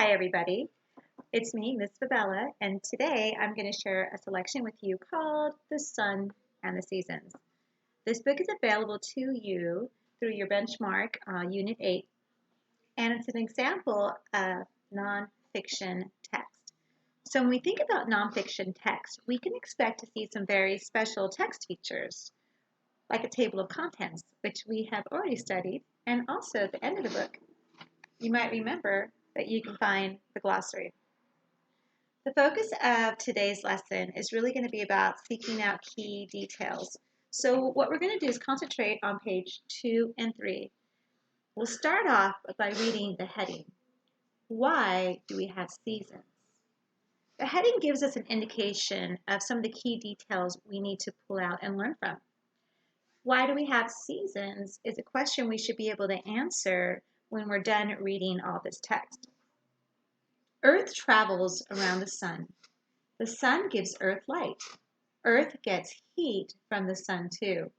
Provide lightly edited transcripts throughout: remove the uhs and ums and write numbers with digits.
Hi everybody, it's me, Miss Fabella, and today I'm going to share a selection with you called The Sun and the Seasons. This book is available to you through your benchmark, Unit 8, and it's an example of nonfiction text. So when we think about nonfiction text, we can expect to see some very special text features, like a table of contents, which we have already studied, and also at the end of the book, you might remember that you can find the glossary. The focus of today's lesson is really going to be about seeking out key details. So what we're going to do is concentrate on page 2 and 3. We'll start off by reading the heading. Why do we have seasons? The heading gives us an indication of some of the key details we need to pull out and learn from. Why do we have seasons is a question we should be able to answer when we're done reading all this text. Earth travels around the sun. The sun gives Earth light. Earth gets heat from the sun too.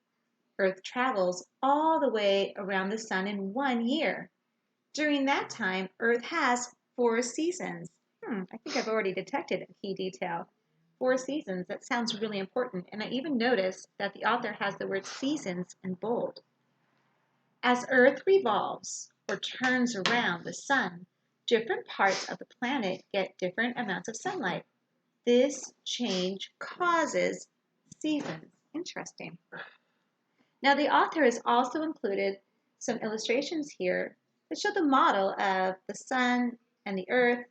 Earth travels all the way around the sun in 1 year. During that time, Earth has 4 seasons. I think I've already detected a key detail. 4 seasons, that sounds really important. And I even noticed that the author has the word seasons in bold. As Earth revolves or turns around the sun, different parts of the planet get different amounts of sunlight. This change causes seasons. Interesting. Now the author has also included some illustrations here that show the model of the sun and the earth.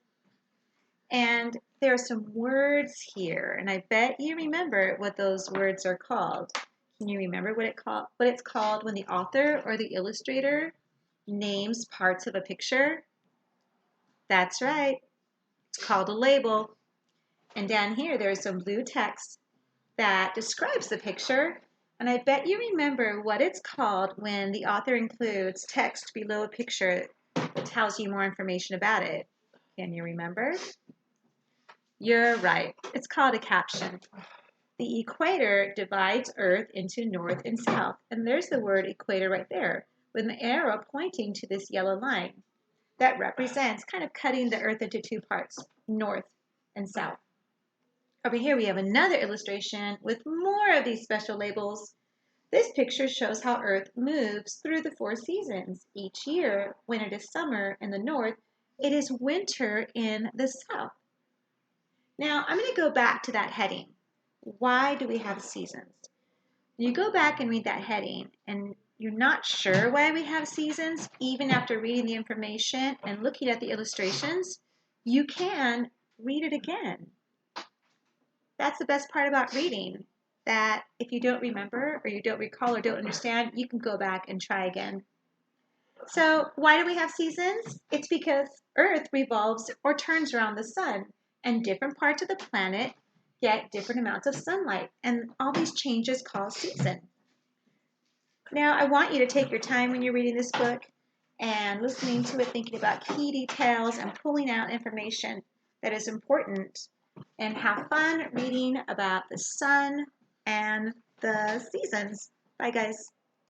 And there are some words here, and I bet you remember what those words are called. Can you remember what it's called when the author or the illustrator names parts of a picture? That's right. It's called a label. And down here, there's some blue text that describes the picture. And I bet you remember what it's called when the author includes text below a picture that tells you more information about it. Can you remember? You're right. It's called a caption. The equator divides Earth into north and south. And there's the word equator right there, with an arrow pointing to this yellow line. That represents kind of cutting the Earth into 2 parts, north and south. Over here we have another illustration with more of these special labels. This picture shows how Earth moves through the 4 seasons. Each year, when it is summer in the north, it is winter in the south. Now I'm going to go back to that heading. Why do we have seasons? You go back and read that heading and you're not sure why we have seasons, even after reading the information and looking at the illustrations, you can read it again. That's the best part about reading, that if you don't remember or you don't recall or don't understand, you can go back and try again. So why do we have seasons? It's because Earth revolves or turns around the sun, and different parts of the planet get different amounts of sunlight, and all these changes cause seasons. Now, I want you to take your time when you're reading this book and listening to it, thinking about key details and pulling out information that is important, and have fun reading about the sun and the seasons. Bye, guys.